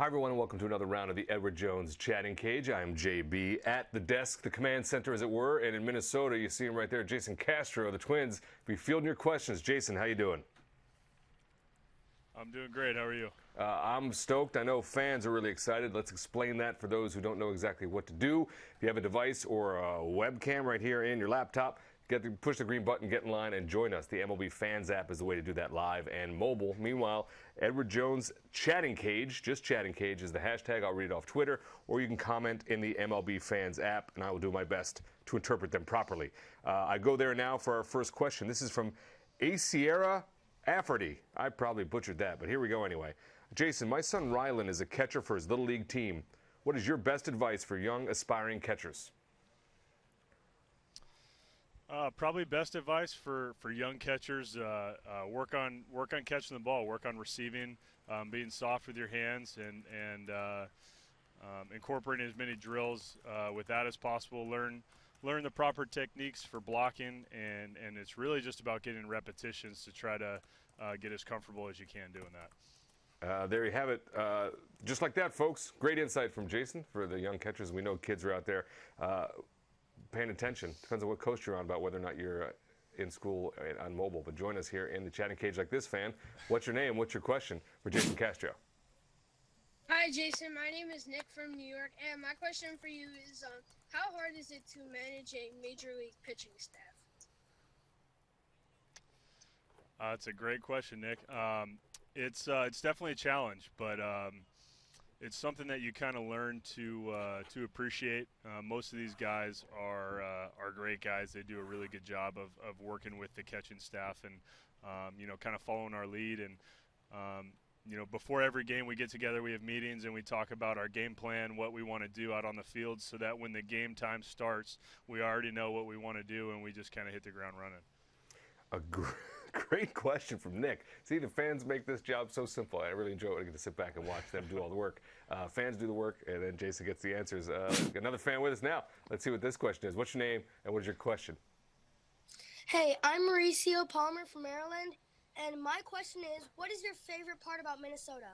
Hi, everyone, and welcome to another round of the Edward Jones Chatting Cage. I am JB at the desk, the command center, as it were, and in Minnesota, you see him right there, Jason Castro of the Twins. Be fielding your questions. Jason, how you doing? I'm doing great. How are you? I'm stoked. I know fans are really excited. Let's explain that for those who don't know exactly what to do. If you have a device or a webcam right here in your laptop, push the green button, get in line, and join us. The MLB Fans app is the way to do that live and mobile. Meanwhile, Edward Jones Chatting Cage, just Chatting Cage is the hashtag. I'll read it off Twitter, or you can comment in the MLB Fans app, and I will do my best to interpret them properly. I go there now for our first question. This is from A. Sierra Afferty. I probably butchered that, but here we go anyway. Jason, my son Rylan is a catcher for his Little League team. What is your best advice for young, aspiring catchers? Probably best advice for young catchers: work on catching the ball, work on receiving, being soft with your hands, and incorporating as many drills with that as possible. Learn the proper techniques for blocking, and it's really just about getting repetitions to try to get as comfortable as you can doing that. There you have it. Just like that, folks. Great insight from Jason for the young catchers. We know kids are out there paying attention. Depends on what coast you're on about whether or not you're in school on mobile. But join us here in the Chatting Cage like this, fan. What's your name? What's your question for Jason Castro? Hi, Jason. My name is Nick from New York, and my question for you is, how hard is it to manage a major league pitching staff? It's a great question, Nick. It's definitely a challenge, but it's something that you kind of learn to appreciate. Most of these guys are great guys. They do a really good job of working with the catching staff and kind of following our lead. And before every game we get together, we have meetings and we talk about our game plan, what we want to do out on the field, so that when the game time starts, we already know what we want to do and we just kind of hit the ground running. A great question from Nick. See, the fans make this job so simple. I really enjoy it when I get to sit back and watch them do all the work. Fans do the work, and then Jason gets the answers. Another fan with us now. Let's see what this question is. What's your name, and what is your question? Hey, I'm Mauricio Palmer from Maryland, and my question is, what is your favorite part about Minnesota?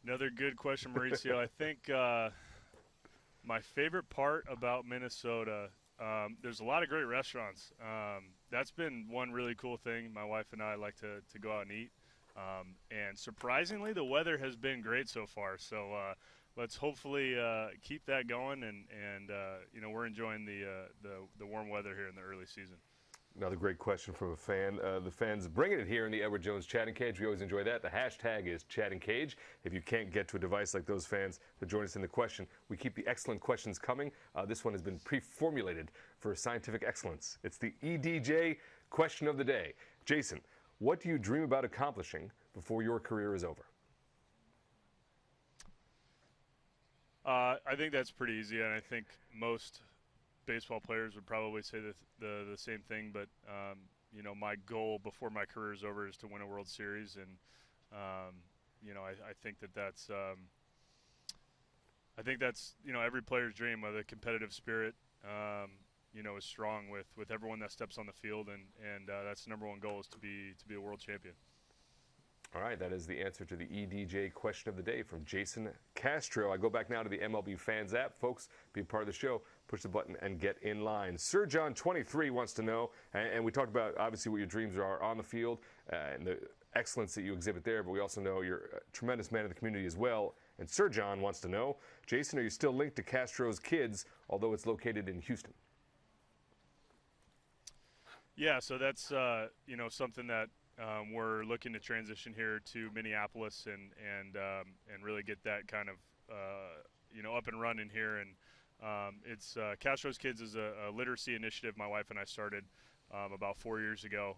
Another good question, Mauricio. I think my favorite part about Minnesota, there's a lot of great restaurants. That's been one really cool thing. My wife and I like to go out and eat. And surprisingly, the weather has been great so far. So let's hopefully keep that going. And we're enjoying the warm weather here in the early season. Another great question from a fan. The fans bringing it here in the Edward Jones Chatting Cage. We always enjoy that. The hashtag is Chatting Cage. If you can't get to a device like those fans to join us in the question, we keep the excellent questions coming. This one has been pre-formulated for scientific excellence. It's the EDJ question of the day. Jason, what do you dream about accomplishing before your career is over? I think that's pretty easy, and I think most baseball players would probably say the same thing, but my goal before my career is over is to win a World Series, and I think that's every player's dream. The competitive spirit is strong with everyone that steps on the field, and that's the number one goal, is to be a world champion. All right, that is the answer to the EDJ question of the day from Jason Castro. I go back now to the MLB Fans app. Folks, be a part of the show. Push the button and get in line. Sir John 23 wants to know, and we talked about obviously what your dreams are on the field and the excellence that you exhibit there, but we also know you're a tremendous man of the community as well. And Sir John wants to know, Jason, are you still linked to Castro's Kids, although it's located in Houston? Yeah, so that's something that we're looking to transition here to Minneapolis and really get that kind of up and running here. And it's Castro's Kids is a literacy initiative my wife and I started about 4 years ago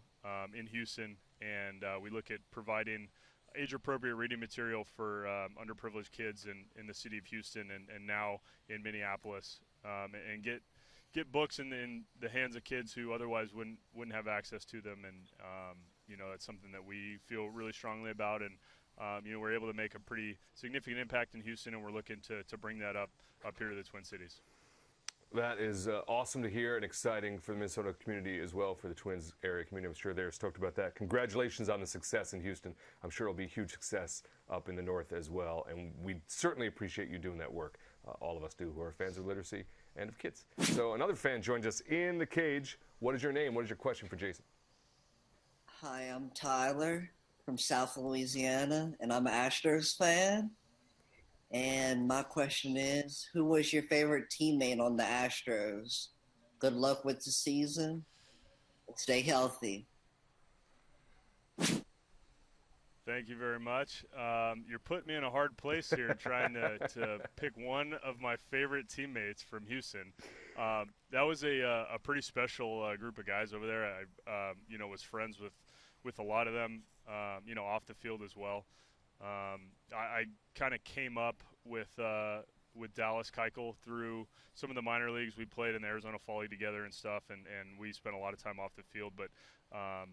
in Houston, and we look at providing age-appropriate reading material for underprivileged kids in the city of Houston and now in Minneapolis, and get books in the hands of kids who otherwise wouldn't have access to them. And that's something that we feel really strongly about, and we're able to make a pretty significant impact in Houston, and we're looking to bring that up here to the Twin Cities. That is awesome to hear and exciting for the Minnesota community as well, for the Twins area community. I'm sure they're stoked about that. Congratulations on the success in Houston. I'm sure it'll be a huge success up in the north as well. And we certainly appreciate you doing that work. All of us do, who are fans of literacy and of kids. So another fan joins us in the cage. What is your name? What is your question for Jason? Hi, I'm Tyler from South Louisiana, and I'm an Astros fan. And my question is, who was your favorite teammate on the Astros? Good luck with the season. Stay healthy. Thank you very much. You're putting me in a hard place here trying to pick one of my favorite teammates from Houston. That was a pretty special group of guys over there. I was friends with a lot of them, off the field as well. I kind of came up with Dallas Keuchel through some of the minor leagues. We played in the Arizona Fall League together and stuff, and we spent a lot of time off the field. But, I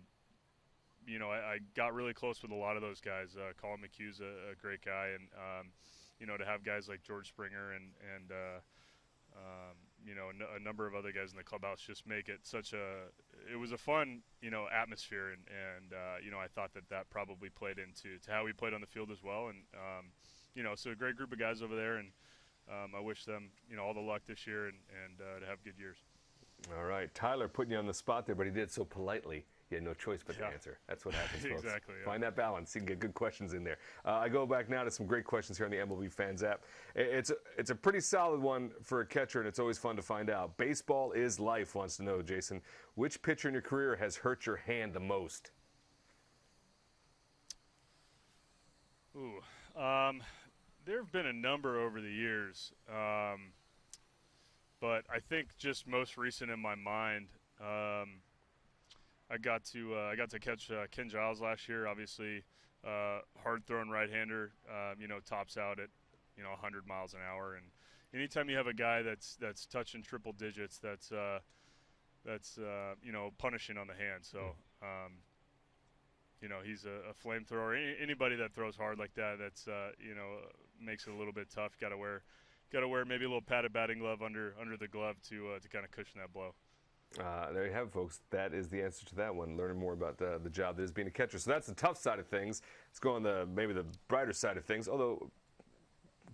got really close with a lot of those guys. Colin McHugh's a great guy, and, to have guys like George Springer and a number of other guys in the clubhouse just make it it was a fun, atmosphere. And I thought that probably played into how we played on the field as well. And, so a great group of guys over there. And I wish them, all the luck this year and to have good years. All right. Tyler putting you on the spot there, but he did it so politely. You had no choice but to answer. That's what happens, folks. Exactly. Yeah. Find that balance. You can get good questions in there. I go back now to some great questions here on the MLB Fans app. It's a pretty solid one for a catcher, and it's always fun to find out. Baseball is Life wants to know, Jason, which pitcher in your career has hurt your hand the most? Ooh. There have been a number over the years, but I think just most recent in my mind, I got to catch Ken Giles last year. Obviously, hard-throwing right-hander. Tops out at 100 miles an hour. And anytime you have a guy that's touching triple digits, that's punishing on the hand. So, he's a flamethrower. Anybody that throws hard like that, makes it a little bit tough. Got to wear maybe a little padded batting glove under the glove to kind of cushion that blow. There you have it, folks. That is the answer to that one. Learning more about the job that is being a catcher. So that's the tough side of things. Let's go on maybe the brighter side of things. Although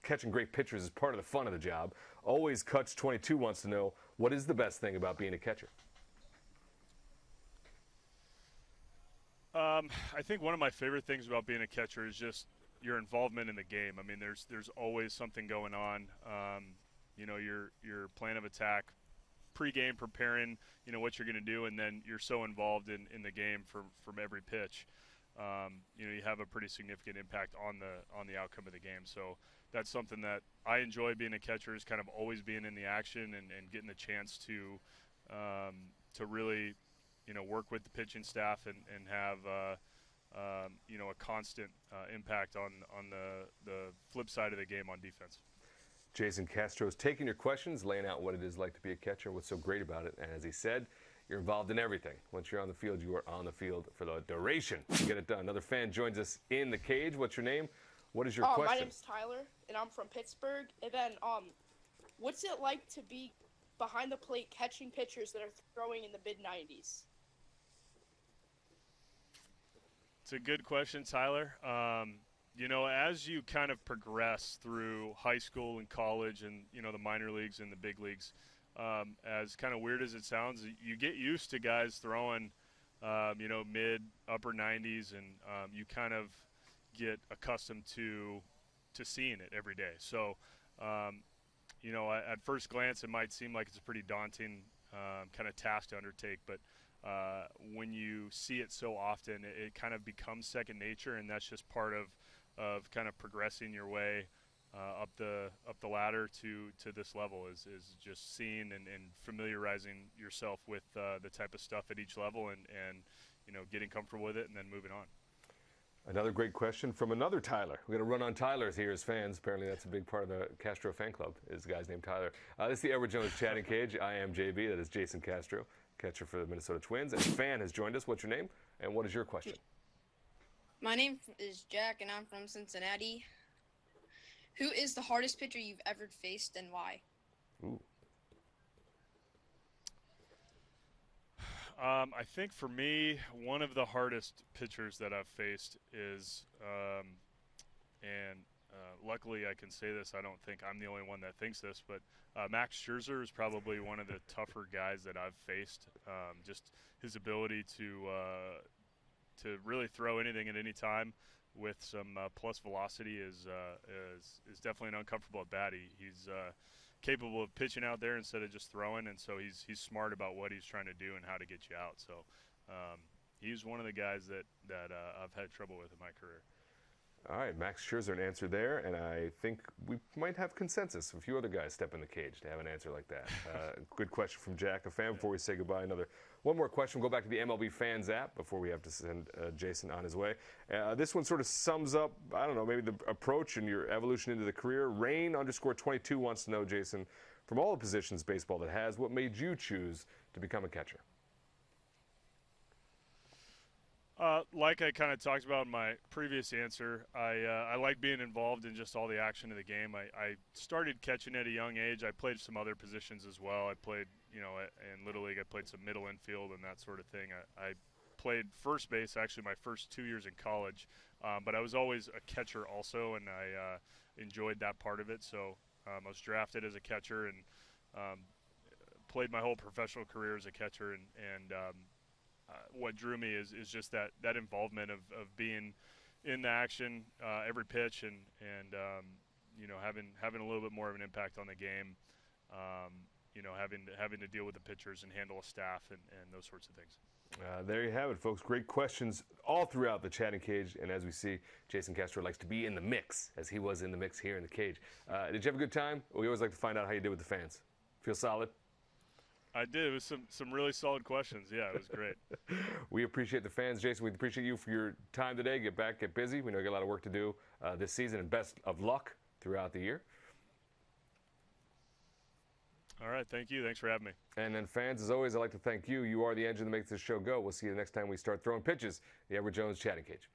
catching great pitchers is part of the fun of the job. Always Cuts 22 wants to know, what is the best thing about being a catcher? I think one of my favorite things about being a catcher is just your involvement in the game. I mean, there's always something going on. Your plan of attack, pre-game preparing, what you're going to do, and then you're so involved in the game from every pitch. You have a pretty significant impact on the outcome of the game. So that's something that I enjoy being a catcher, is kind of always being in the action and getting the chance to really, work with the pitching staff and have a constant impact on the flip side of the game on defense. Jason Castro is taking your questions, laying out what it is like to be a catcher, what's so great about it. And as he said, you're involved in everything. Once you're on the field, you are on the field for the duration to get it done. Another fan joins us in the cage. What's your name? What is your question? My name's Tyler, and I'm from Pittsburgh. And then, what's it like to be behind the plate catching pitchers that are throwing in the mid-90s? It's a good question, Tyler. As you kind of progress through high school and college and, the minor leagues and the big leagues, as kind of weird as it sounds, you get used to guys throwing, mid, upper 90s, and you kind of get accustomed to seeing it every day. So, at first glance, it might seem like it's a pretty daunting kind of task to undertake, but when you see it so often, it kind of becomes second nature, and that's just part of kind of progressing your way up the ladder to this level is just seeing and familiarizing yourself with the type of stuff at each level and getting comfortable with it and then moving on. Another great question from another Tyler. We're going to run on Tylers here as fans. Apparently that's a big part of the Castro fan club, is the guy's named Tyler. This is the Edward Jones chatting cage. I am JB. That is Jason Castro, catcher for the Minnesota Twins. And a fan has joined us. What's your name? And what is your question? My name is Jack, and I'm from Cincinnati. Who is the hardest pitcher you've ever faced, and why? Ooh. I think for me, one of the hardest pitchers that I've faced is, and luckily I can say this, I don't think I'm the only one that thinks this, but Max Scherzer is probably one of the tougher guys that I've faced. Just his ability to really throw anything at any time with some plus velocity is definitely an uncomfortable at bat. He's capable of pitching out there instead of just throwing, and so he's smart about what he's trying to do and how to get you out. So he's one of the guys that I've had trouble with in my career. All right, Max Scherzer, an answer there, and I think we might have consensus. A few other guys step in the cage to have an answer like that. Good question from Jack, a fan. Before we say goodbye, one more question. We'll go back to the MLB Fans app before we have to send Jason on his way. This one sort of sums up, I don't know, maybe the approach and your evolution into the career. Rain_22 wants to know, Jason, from all the positions baseball that has, what made you choose to become a catcher? Like I kind of talked about in my previous answer, I like being involved in just all the action of the game. I started catching at a young age. I played some other positions as well. I played, in Little League, I played some middle infield and that sort of thing. I played first base actually my first 2 years in college, but I was always a catcher also, and I enjoyed that part of it. So I was drafted as a catcher and played my whole professional career as a catcher, and what drew me is just that involvement of being in the action every pitch and having a little bit more of an impact on the game, having to deal with the pitchers and handle a staff and those sorts of things. There you have it, folks. Great questions all throughout the chatting cage, and as we see, Jason Castro likes to be in the mix, as he was in the mix here in the cage. Did you have a good time? We always like to find out how you did with the fans. Feel solid? I did. It was some really solid questions. Yeah, it was great. We appreciate the fans, Jason. We appreciate you for your time today. Get back, get busy. We know you got a lot of work to do this season, and best of luck throughout the year. All right. Thank you. Thanks for having me. And then fans, as always, I'd like to thank you. You are the engine that makes this show go. We'll see you the next time we start throwing pitches. The Edward Jones Chatting Cage.